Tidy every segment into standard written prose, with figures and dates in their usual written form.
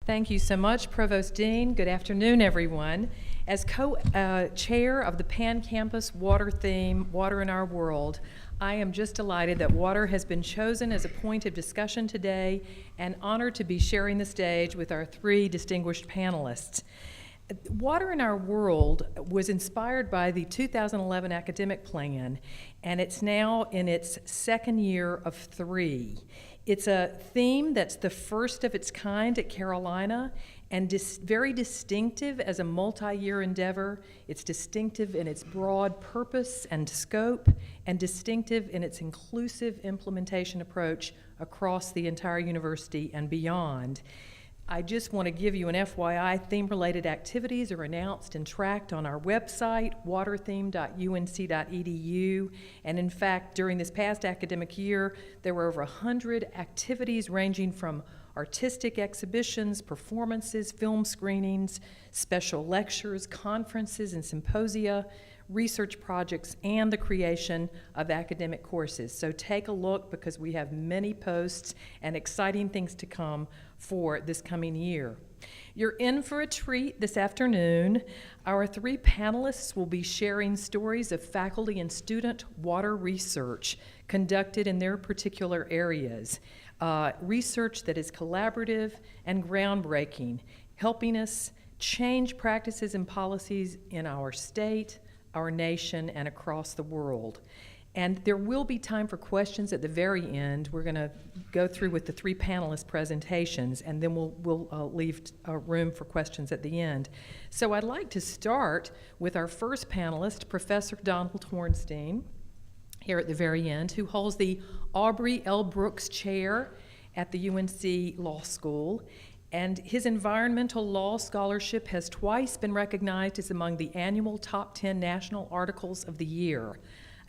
Thank you so much, Provost Dean. Good afternoon, everyone. As co-chair of the Pan-Campus Water Theme, Water in Our World, I am just delighted that water has been chosen as a point of discussion today and honored to be sharing the stage with our three distinguished panelists. Water in Our World was inspired by the 2011 academic plan, and it's now in its second year of 3. It's a theme that's the first of its kind at Carolina and very distinctive as a multi-year endeavor. It's distinctive in its broad purpose and scope, and distinctive in its inclusive implementation approach across the entire university and beyond. I just want to give you an FYI, theme-related activities are announced and tracked on our website, watertheme.unc.edu, and in fact, during this past academic year, there were over 100 activities ranging from artistic exhibitions, performances, film screenings, special lectures, conferences and symposia, research projects, and the creation of academic courses. So take a look, because we have many posts and exciting things to come for this coming year. You're in for a treat this afternoon. Our three panelists will be sharing stories of faculty and student water research conducted in their particular areas. Research that is collaborative and groundbreaking, helping us change practices and policies in our state, our nation, and across the world. And there will be time for questions at the very end. We're going to go through with the three panelists' presentations, and then we'll leave room for questions at the end. So I'd like to start with our first panelist, Professor Donald Hornstein, here at the very end, who holds the Aubrey L. Brooks Chair at the UNC Law School. And his environmental law scholarship has twice been recognized as among the annual top 10 national articles of the year.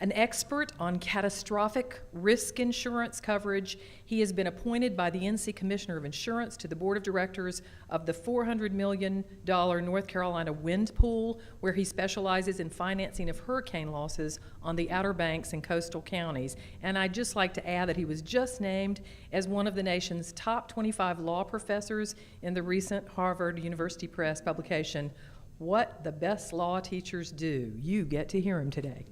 An expert on catastrophic risk insurance coverage, he has been appointed by the NC Commissioner of Insurance to the Board of Directors of the $400 million North Carolina wind pool, where he specializes in financing of hurricane losses on the Outer Banks and coastal counties. And I'd just like to add that he was just named as one of the nation's top 25 law professors in the recent Harvard University Press publication, What the Best Law Teachers Do. You get to hear him today.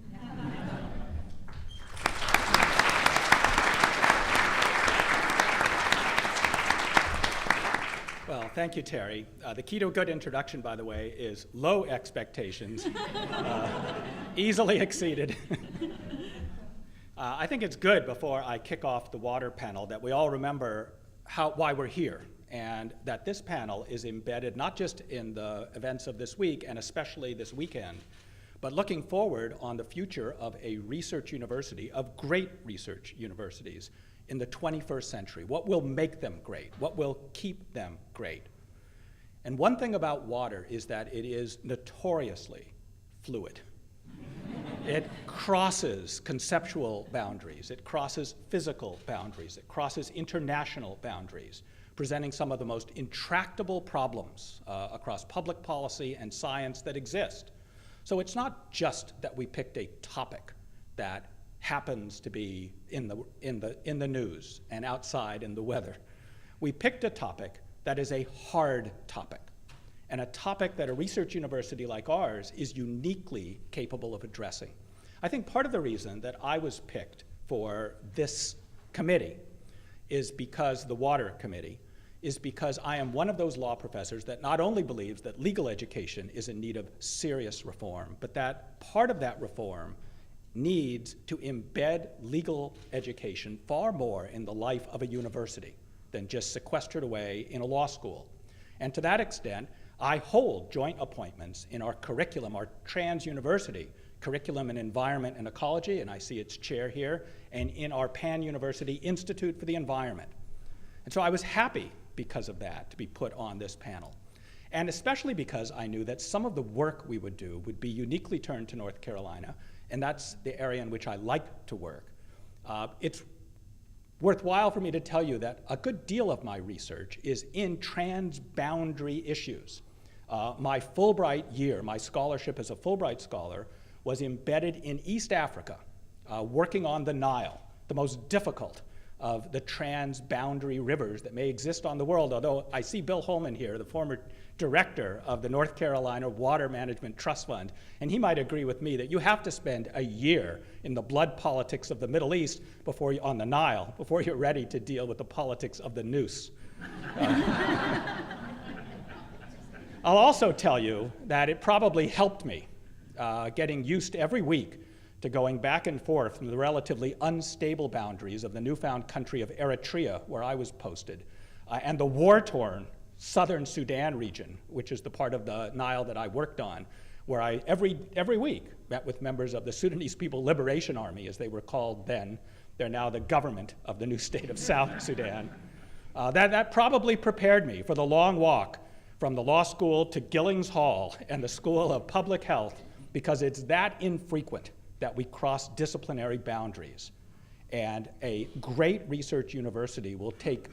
Well, thank you, Terry. The key to a good introduction, by the way, is low expectations, easily exceeded. I think it's good, before I kick off the water panel, that we all remember why we're here, and that this panel is embedded not just in the events of this week, and especially this weekend, but looking forward on the future of a research university, of great research universities, in the 21st century. What will make them great? What will keep them great? And one thing about water is that it is notoriously fluid. It crosses conceptual boundaries. It crosses physical boundaries. It crosses international boundaries, presenting some of the most intractable problems across public policy and science that exist. So it's not just that we picked a topic that happens to be in the news and outside in the weather. We picked a topic that is a hard topic, and a topic that a research university like ours is uniquely capable of addressing. I think part of the reason that I was picked for this committee is because the Water Committee is because I am one of those law professors that not only believes that legal education is in need of serious reform, but that part of that reform needs to embed legal education far more in the life of a university than just sequestered away in a law school. And to that extent, I hold joint appointments in our curriculum, our trans-university curriculum in environment and ecology, and I see its chair here, and in our Pan-University Institute for the Environment. And so I was happy because of that to be put on this panel. And especially because I knew that some of the work we would do would be uniquely turned to North Carolina, and that's the area in which I like to work. It's worthwhile for me to tell you that a good deal of my research is in transboundary issues. My Fulbright year, my scholarship as a Fulbright scholar, was embedded in East Africa, working on the Nile, the most difficult of the trans-boundary rivers that may exist on the world, although I see Bill Holman here, the former director of the North Carolina Water Management Trust Fund, and he might agree with me that you have to spend a year in the blood politics of the Middle East on the Nile before you're ready to deal with the politics of the noose. I'll also tell you that it probably helped me getting used every week to going back and forth from the relatively unstable boundaries of the newfound country of Eritrea, where I was posted, and the war-torn southern Sudan region, which is the part of the Nile that I worked on, where I every week met with members of the Sudanese People Liberation Army, as they were called then. They're now the government of the new state of South Sudan. That probably prepared me for the long walk from the law school to Gillings Hall and the School of Public Health, because it's that infrequent that we cross disciplinary boundaries. And a great research university will take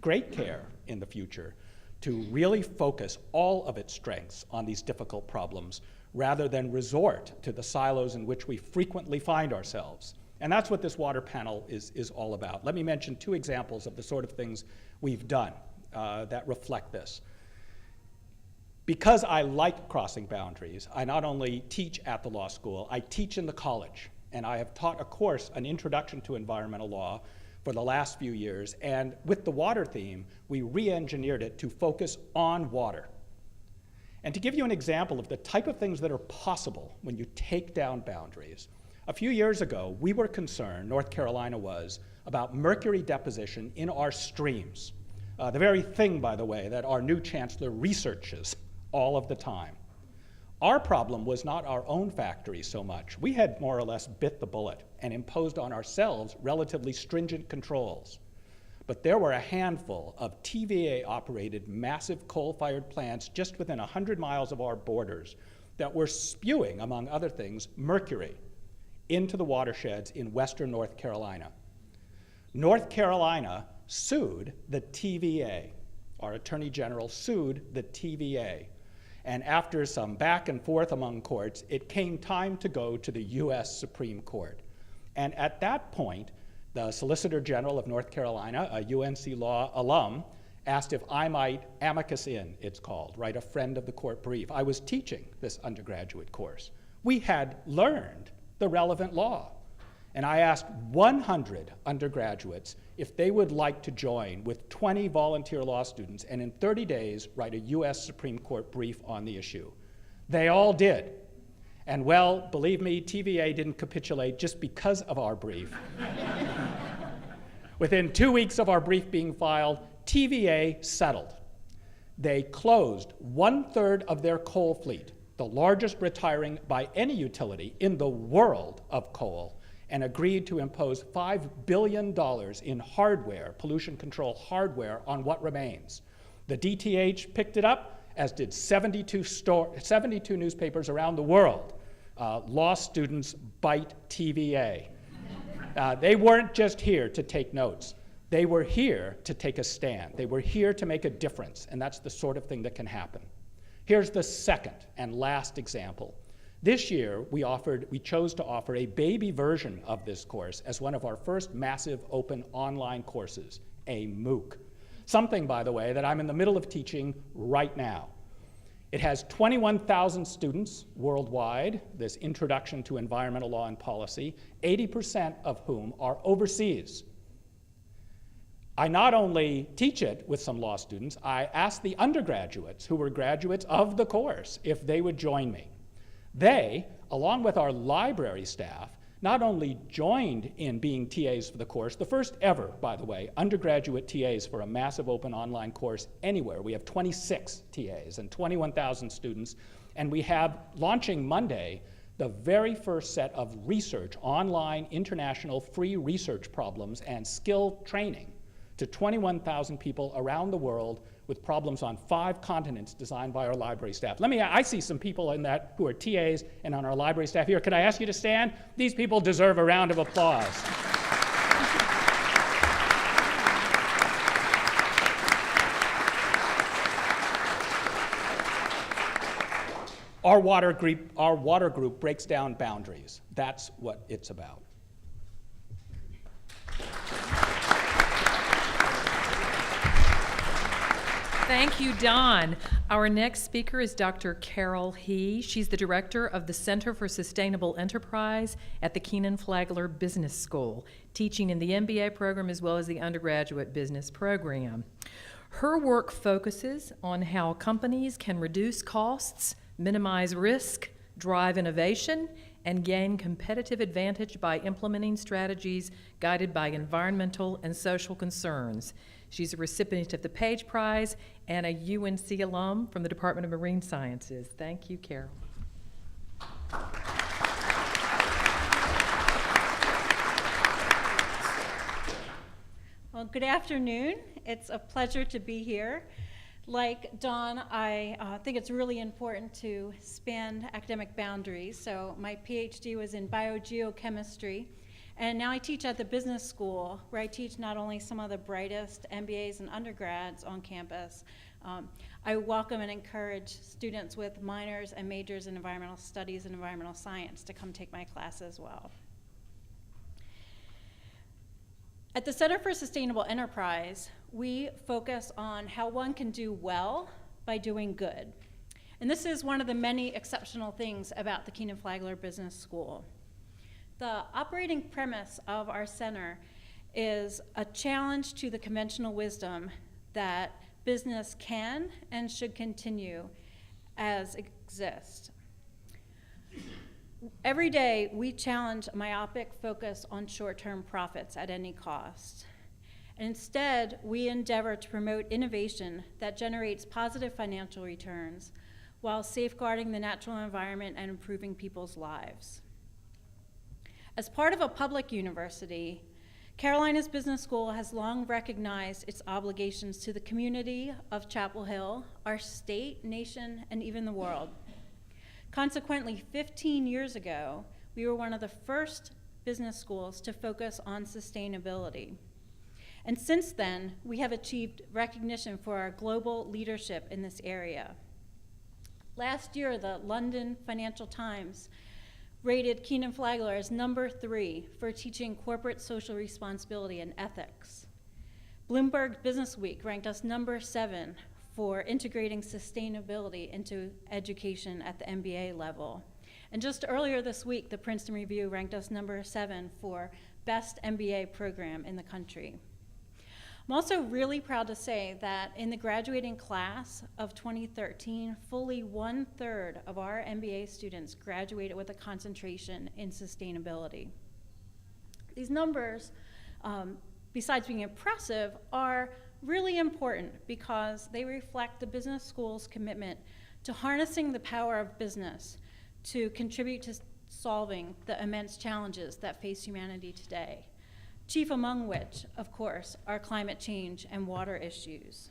great care in the future to really focus all of its strengths on these difficult problems rather than resort to the silos in which we frequently find ourselves. And that's what this water panel is all about. Let me mention 2 examples of the sort of things we've done that reflect this. Because I like crossing boundaries, I not only teach at the law school, I teach in the college. And I have taught a course, an introduction to environmental law, for the last few years. And with the water theme, we re-engineered it to focus on water. And to give you an example of the type of things that are possible when you take down boundaries, a few years ago, we were concerned, North Carolina was, about mercury deposition in our streams. The very thing, by the way, that our new chancellor researches all of the time. Our problem was not our own factories so much. We had more or less bit the bullet and imposed on ourselves relatively stringent controls. But there were a handful of TVA-operated massive coal-fired plants just within 100 miles of our borders that were spewing, among other things, mercury into the watersheds in western North Carolina. North Carolina sued the TVA. Our Attorney General sued the TVA. And after some back and forth among courts, it came time to go to the US Supreme Court. And at that point, the Solicitor General of North Carolina, a UNC Law alum, asked if I might amicus in, it's called, write a friend of the court brief. I was teaching this undergraduate course. We had learned the relevant law. And I asked 100 undergraduates if they would like to join with 20 volunteer law students and in 30 days write a US Supreme Court brief on the issue. They all did. And well, believe me, TVA didn't capitulate just because of our brief. Within 2 weeks of our brief being filed, TVA settled. They closed 1/3 of their coal fleet, the largest retiring by any utility in the world of coal, and agreed to impose $5 billion in hardware, pollution control hardware, on what remains. The DTH picked it up, as did 72 newspapers around the world. Law students bite TVA. They weren't just here to take notes. They were here to take a stand. They were here to make a difference, and that's the sort of thing that can happen. Here's the second and last example. This year, we chose to offer a baby version of this course as one of our first massive open online courses, a MOOC. Something, by the way, that I'm in the middle of teaching right now. It has 21,000 students worldwide, this introduction to environmental law and policy, 80% of whom are overseas. I not only teach it with some law students, I asked the undergraduates who were graduates of the course if they would join me. They, along with our library staff, not only joined in being TAs for the course, the first ever, by the way, undergraduate TAs for a massive open online course anywhere. We have 26 TAs and 21,000 students, and we have, launching Monday, the very first set of research, online, international, free research problems and skill training to 21,000 people around the world with problems on 5 continents designed by our library staff. I see some people in that who are TAs and on our library staff here. Could I ask you to stand? These people deserve a round of applause. Our water group breaks down boundaries. That's what it's about. Thank you, Don. Our next speaker is Dr. Carol He. She's the director of the Center for Sustainable Enterprise at the Keenan Flagler Business School, teaching in the MBA program as well as the undergraduate business program. Her work focuses on how companies can reduce costs, minimize risk, drive innovation, and gain competitive advantage by implementing strategies guided by environmental and social concerns. She's a recipient of the Page Prize and a UNC alum from the Department of Marine Sciences. Thank you, Carol. Well, good afternoon. It's a pleasure to be here. Like Dawn, I think it's really important to span academic boundaries. So my PhD was in biogeochemistry, and now I teach at the business school, where I teach not only some of the brightest MBAs and undergrads on campus. I welcome and encourage students with minors and majors in environmental studies and environmental science to come take my class as well. At the Center for Sustainable Enterprise, we focus on how one can do well by doing good. And this is one of the many exceptional things about the Keenan Flagler Business School. The operating premise of our center is a challenge to the conventional wisdom that business can and should continue as exist. Every day, we challenge myopic focus on short-term profits at any cost. And instead, we endeavor to promote innovation that generates positive financial returns while safeguarding the natural environment and improving people's lives. As part of a public university, Carolina's Business School has long recognized its obligations to the community of Chapel Hill, our state, nation, and even the world. Consequently, 15 years ago, we were one of the first business schools to focus on sustainability. And since then, we have achieved recognition for our global leadership in this area. Last year, the London Financial Times rated Keenan Flagler as number 3 for teaching corporate social responsibility and ethics. Bloomberg Business Week ranked us number 7 for integrating sustainability into education at the MBA level. And just earlier this week, the Princeton Review ranked us number 7 for best MBA program in the country. I'm also really proud to say that in the graduating class of 2013, fully 1/3 of our MBA students graduated with a concentration in sustainability. These numbers, besides being impressive, are really important because they reflect the business school's commitment to harnessing the power of business to contribute to solving the immense challenges that face humanity today, chief among which, of course, are climate change and water issues.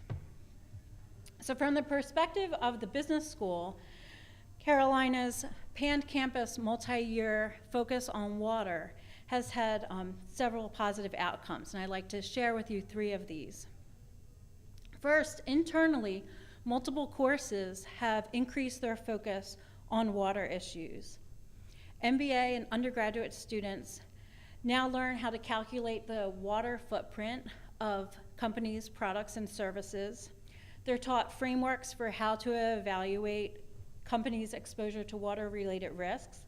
So from the perspective of the business school, Carolina's pan-campus multi-year focus on water has had several positive outcomes, and I'd like to share with you 3 of these. First, internally, multiple courses have increased their focus on water issues. MBA and undergraduate students now learn how to calculate the water footprint of companies' products and services. They're taught frameworks for how to evaluate companies' exposure to water-related risks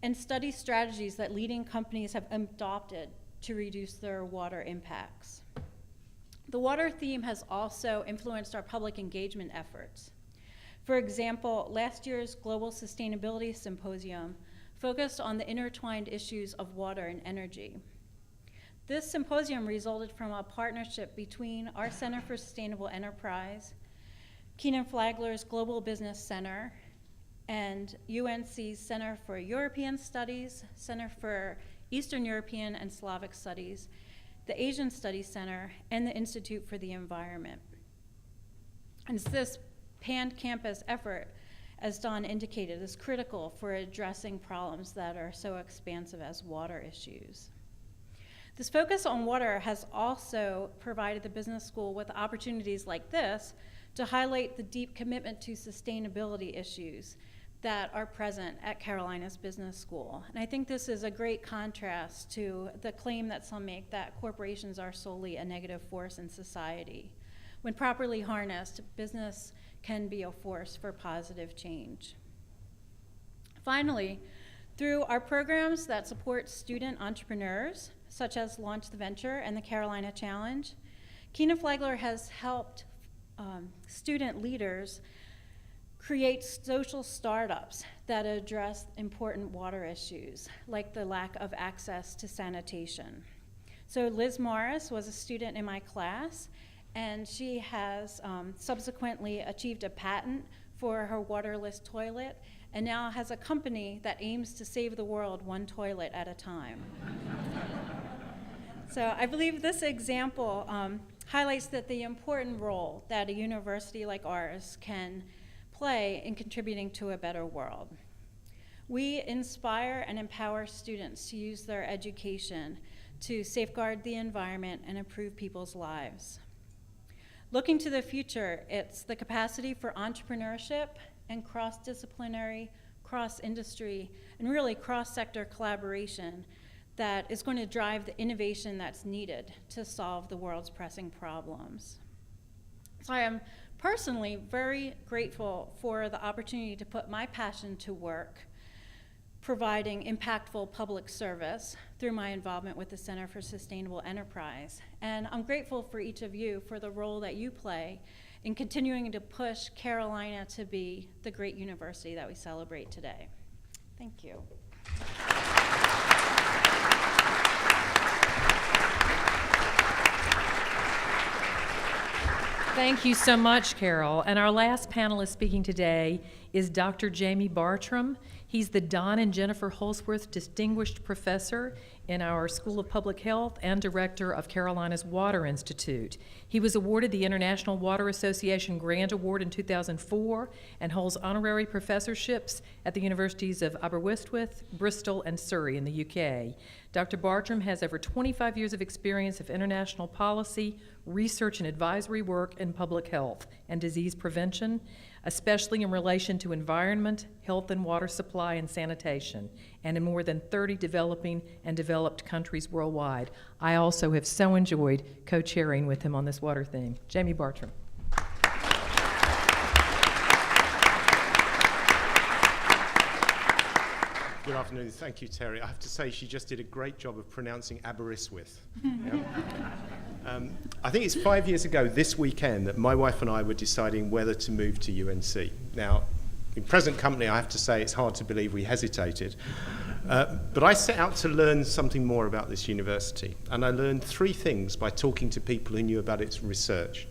and study strategies that leading companies have adopted to reduce their water impacts. The water theme has also influenced our public engagement efforts. For example, last year's Global Sustainability Symposium focused on the intertwined issues of water and energy. This symposium resulted from a partnership between our Center for Sustainable Enterprise, Keenan Flagler's Global Business Center, and UNC's Center for European Studies, Center for Eastern European and Slavic Studies, the Asian Studies Center, and the Institute for the Environment. And it's this pan-campus effort, as Dawn indicated, is critical for addressing problems that are so expansive as water issues. This focus on water has also provided the business school with opportunities like this to highlight the deep commitment to sustainability issues that are present at Carolina's Business School. And I think this is a great contrast to the claim that some make that corporations are solely a negative force in society. When properly harnessed, business can be a force for positive change. Finally, through our programs that support student entrepreneurs, such as Launch the Venture and the Carolina Challenge, Keena Flagler has helped student leaders create social startups that address important water issues, like the lack of access to sanitation. So Liz Morris was a student in my class, and she has subsequently achieved a patent for her waterless toilet, and now has a company that aims to save the world one toilet at a time. So I believe this example highlights that the important role that a university like ours can play in contributing to a better world. We inspire and empower students to use their education to safeguard the environment and improve people's lives. Looking to the future, it's the capacity for entrepreneurship and cross-disciplinary, cross-industry, and really cross-sector collaboration that is going to drive the innovation that's needed to solve the world's pressing problems. So I am personally very grateful for the opportunity to put my passion to work, providing impactful public service through my involvement with the Center for Sustainable Enterprise. And I'm grateful for each of you for the role that you play in continuing to push Carolina to be the great university that we celebrate today. Thank you. Thank you so much, Carol. And our last panelist speaking today is Dr. Jamie Bartram. He's the Don and Jennifer Holsworth Distinguished Professor in our School of Public Health and Director of Carolina's Water Institute. He was awarded the International Water Association Grant Award in 2004 and holds honorary professorships at the universities of Aberystwyth, Bristol, and Surrey in the UK. Dr. Bartram has over 25 years of experience of international policy, research and advisory work in public health and disease prevention, especially in relation to environment, health and water supply and sanitation, and in more than 30 developing and developed countries worldwide. I also have so enjoyed co-chairing with him on this water theme. Jamie Bartram. Good afternoon. Thank you, Terry. I have to say she just did a great job of pronouncing Aberystwyth. Yeah? I think it's 5 years ago this weekend that my wife and I were deciding whether to move to UNC. Now, in present company, I have to say it's hard to believe we hesitated. But I set out to learn something more about this university. And I learned three things by talking to people who knew about its research.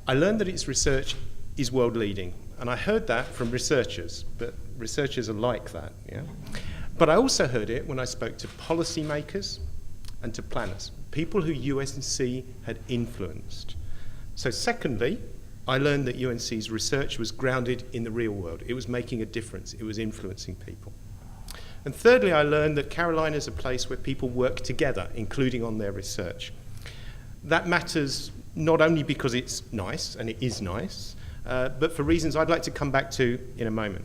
I learned that its research is world leading. And I heard that from researchers, but researchers are like that, yeah? But I also heard it when I spoke to policymakers and to planners, people who UNC had influenced. So secondly, I learned that UNC's research was grounded in the real world. It was making a difference. It was influencing people. And thirdly, I learned that Carolina is a place where people work together, including on their research. That matters not only because it's nice, and it is nice, but for reasons I'd like to come back to in a moment.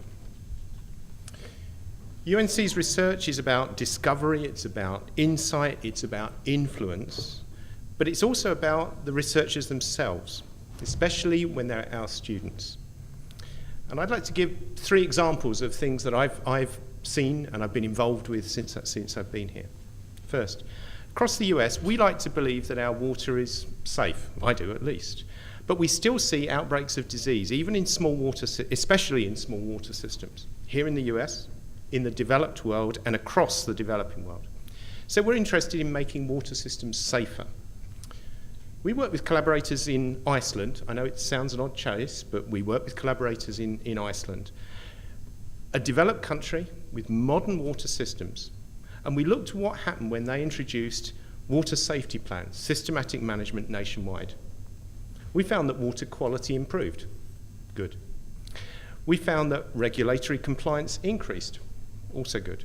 UNC's research is about discovery, it's about insight, it's about influence, but it's also about the researchers themselves, especially when they're our students. And I'd like to give three examples of things that I've seen and I've been involved with since I've been here. First, across the US, we like to believe that our water is safe. I do, at least. But we still see outbreaks of disease, even in small water, especially in small water systems, here in the US, in the developed world, and across the developing world. So we're interested in making water systems safer. We work with collaborators in Iceland. I know it sounds an odd choice, but we work with collaborators in Iceland, a developed country with modern water systems. And we looked at what happened when they introduced water safety plans, systematic management nationwide. We found that water quality improved. Good. We found that regulatory compliance increased. Also good.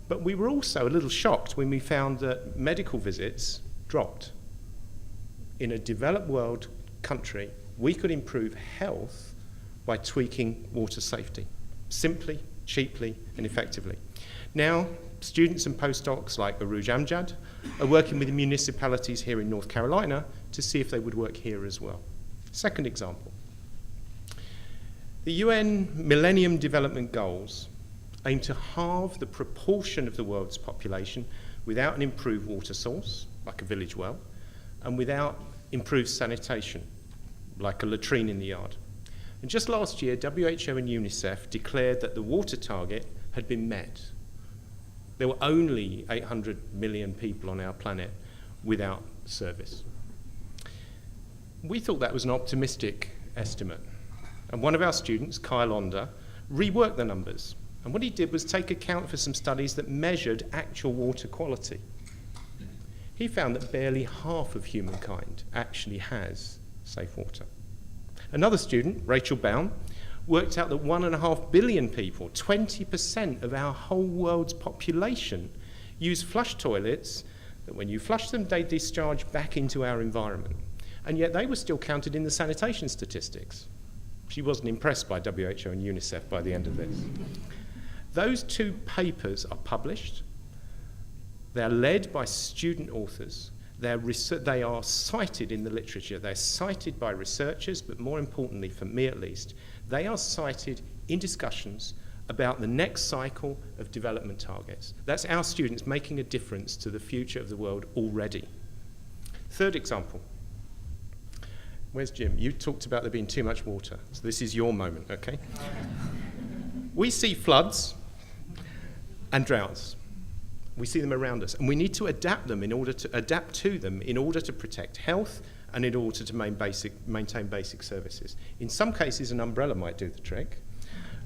But we were also a little shocked when we found that medical visits dropped. In a developed world country, we could improve health by tweaking water safety, simply, cheaply, and effectively. Now, students and postdocs like Aruj Amjad are working with the municipalities here in North Carolina to see if they would work here as well. Second example. The UN Millennium Development Goals aim to halve the proportion of the world's population without an improved water source, like a village well, and without improved sanitation, like a latrine in the yard. And just last year, WHO and UNICEF declared that the water target had been met. There were only 800 million people on our planet without service. We thought that was an optimistic estimate. And one of our students, Kyle Onder, reworked the numbers. And what he did was take account for some studies that measured actual water quality. He found that barely half of humankind actually has safe water. Another student, Rachel Baum, worked out that 1.5 billion people, 20% of our whole world's population, use flush toilets that when you flush them, they discharge back into our environment. And yet they were still counted in the sanitation statistics. She wasn't impressed by WHO and UNICEF by the end of this. Those two papers are published. They're led by student authors. They are cited in the literature. They're cited by researchers, but more importantly, for me at least, they are cited in discussions about the next cycle of development targets. That's our students making a difference to the future of the world already. Third example. Where's Jim? You talked about there being too much water, so this is your moment, okay? We see floods and droughts. We see them around us, and we need to adapt to them in order to protect health and in order to maintain basic services. In some cases, an umbrella might do the trick.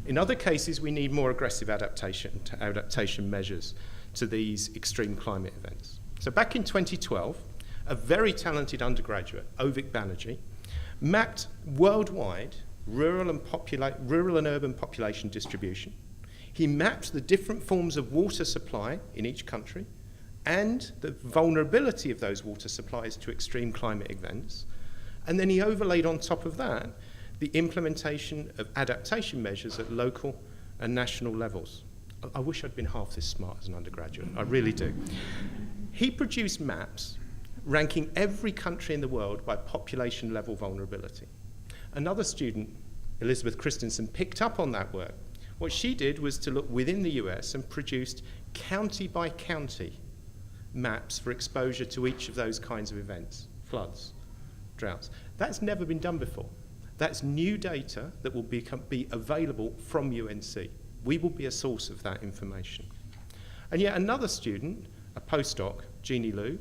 In other cases, we need more aggressive adaptation measures to these extreme climate events. So back in 2012, a very talented undergraduate, Ovik Banerjee, mapped worldwide rural and urban population distribution. He mapped the different forms of water supply in each country and the vulnerability of those water supplies to extreme climate events. And then he overlaid on top of that the implementation of adaptation measures at local and national levels. I wish I'd been half this smart as an undergraduate, I really do. He produced maps ranking every country in the world by population level vulnerability. Another student, Elizabeth Christensen, picked up on that work. What she did was to look within the US and produced county by county maps for exposure to each of those kinds of events, floods, droughts. That's never been done before. That's new data that will be available from UNC. We will be a source of that information. And yet another student, a postdoc, Jeannie Liu,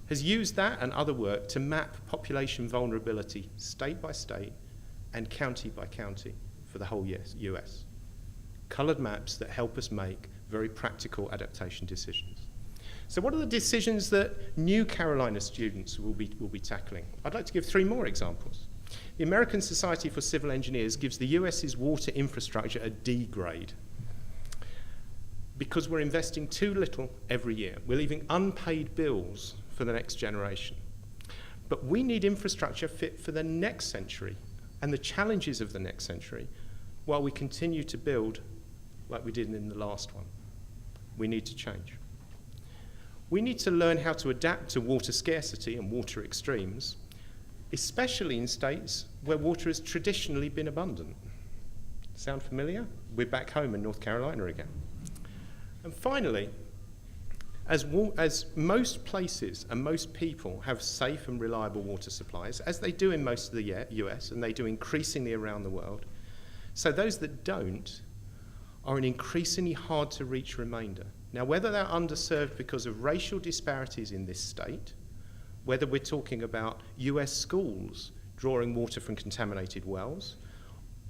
has used that and other work to map population vulnerability state by state and county by county for the whole US. Coloured maps that help us make very practical adaptation decisions. So what are the decisions that New Carolina students will be tackling? I'd like to give 3 more examples. The American Society for Civil Engineers gives the US's water infrastructure a D grade because we're investing too little every year. We're leaving unpaid bills for the next generation. But we need infrastructure fit for the next century and the challenges of the next century while we continue to build like we did in the last one. We need to change. We need to learn how to adapt to water scarcity and water extremes, especially in states where water has traditionally been abundant. Sound familiar? We're back home in North Carolina again. And finally, as most places and most people have safe and reliable water supplies, as they do in most of the US and they do increasingly around the world, so those that don't are an increasingly hard to reach remainder. Now, whether they're underserved because of racial disparities in this state, whether we're talking about US schools drawing water from contaminated wells,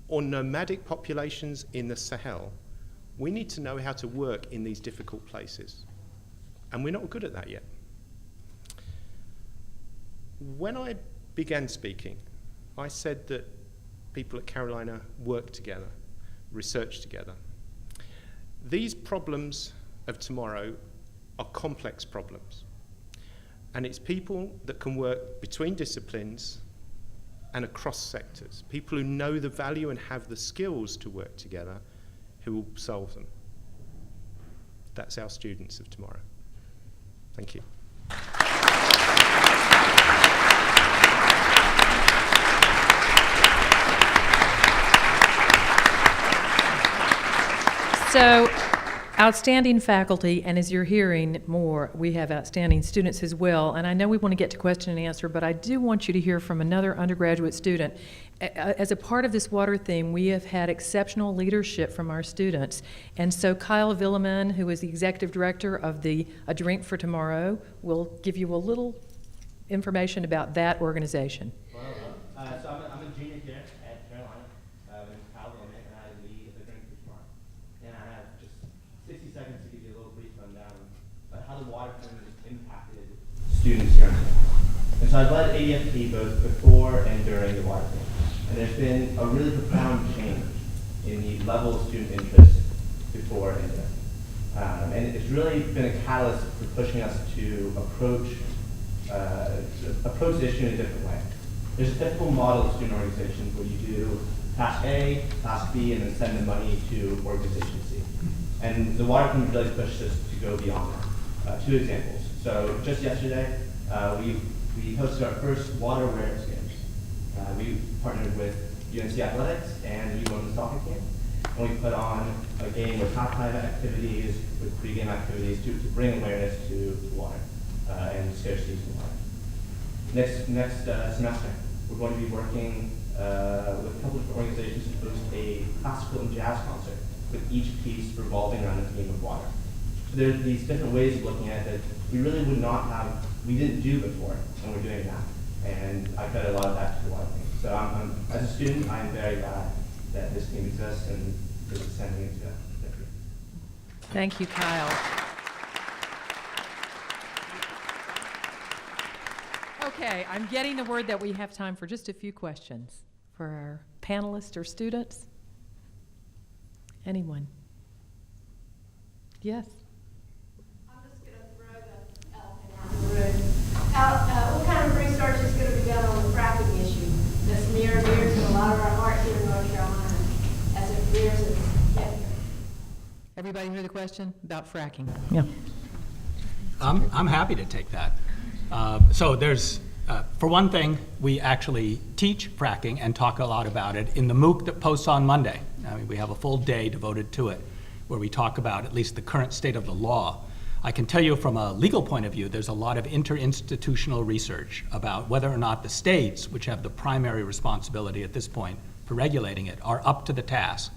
or nomadic populations in the Sahel, we need to know how to work in these difficult places. And we're not good at that yet. When I began speaking, I said that people at Carolina work together, research together. These problems of tomorrow are complex problems. And it's people that can work between disciplines and across sectors, people who know the value and have the skills to work together who will solve them. That's our students of tomorrow. Thank you. So, outstanding faculty, and as you're hearing more, we have outstanding students as well. And I know we want to get to question and answer, but I do want you to hear from another undergraduate student. As a part of this water theme, we have had exceptional leadership from our students. And so Kyle Villeman, who is the executive director of the A Drink for Tomorrow, will give you a little information about that organization. So I'm a junior here at Carolina. My name is Kyle Villeman, and I lead A Drink for Tomorrow. And I have just 60 seconds to give you a little brief rundown about how the water theme has impacted students here in Seattle. And so I've led ADFP both before and during the water theme. And there's been a really profound change in the level of student interest before and during. And it's really been a catalyst for pushing us to approach the issue in a different way. There's a typical model of student organizations where you do task A, task B, and then send the money to organization C. And the water theme really pushed us to go beyond that. Two examples. So just yesterday, we hosted our first water awareness games. We partnered with UNC Athletics and the Women's Soccer team. And we put on a game with halftime activities, with pregame activities to bring awareness to water and scarcity of water. Next semester, we're going to be working with a couple of organizations to host a classical and jazz concert with each piece revolving around the theme of water. So there's these different ways of looking at it that we really we didn't do before, and we're doing it now. And I credit a lot of that to the water theme. So as a student, I'm very glad that this team exists and is ascending into that. Thank you, Kyle. Okay, I'm getting the word that we have time for just a few questions for our panelists or students. Anyone? Yes? I'm just going to throw the elephant out the room. What kind of research is going to be done on the fracking issue that's near and dear to a lot of our hearts here in North Carolina as it rears its head here? Everybody hear the question about fracking? Yeah. I'm happy to take that. So there's, for one thing, we actually teach fracking and talk a lot about it in the MOOC that posts on Monday. I mean, we have a full day devoted to it where we talk about at least the current state of the law. I can tell you from a legal point of view, there's a lot of interinstitutional research about whether or not the states, which have the primary responsibility at this point for regulating it, are up to the task.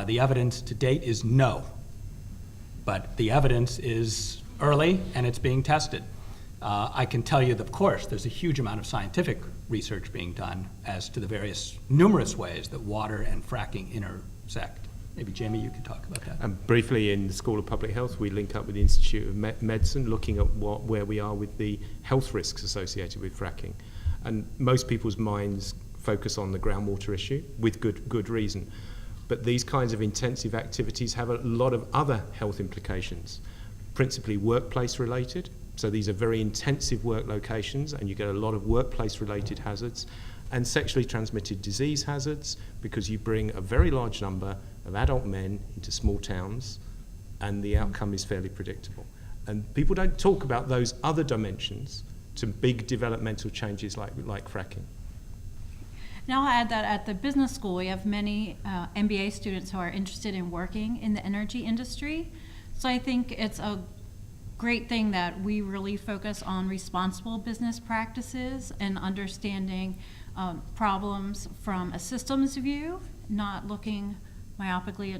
The evidence to date is no, but the evidence is early and it's being tested. I can tell you that, of course, there's a huge amount of scientific research being done as to the various numerous ways that water and fracking intersect. Maybe, Jamie, you could talk about that. Briefly, in the School of Public Health, we link up with the Institute of Medicine, looking at where we are with the health risks associated with fracking. And most people's minds focus on the groundwater issue, with good reason. But these kinds of intensive activities have a lot of other health implications, principally workplace related. So these are very intensive work locations, and you get a lot of workplace-related hazards, and sexually transmitted disease hazards, because you bring a very large number of adult men into small towns, and the outcome is fairly predictable. And people don't talk about those other dimensions to big developmental changes like fracking. Now I'll add that at the business school, we have many MBA students who are interested in working in the energy industry. So I think it's a great thing that we really focus on responsible business practices and understanding problems from a systems view, not looking myopically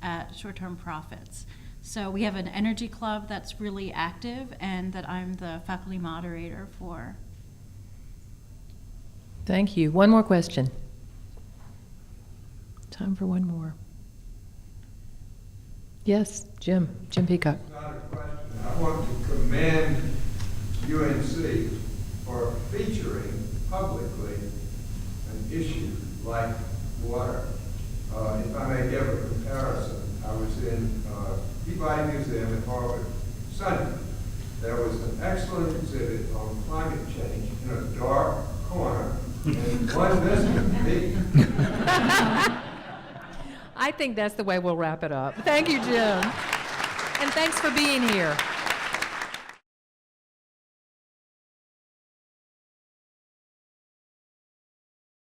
at short-term profits. So we have an energy club that's really active and that I'm the faculty moderator for. Thank you. One more question. Time for one more. Yes, Jim Peacock. Not a question. I want to commend UNC for featuring publicly an issue like water. If I may give a comparison, I was in Peabody Museum at Harvard Sunday. There was an excellent exhibit on climate change in a dark corner, and one visitor, me. I think that's the way we'll wrap it up. Thank you, Jim. And thanks for being here.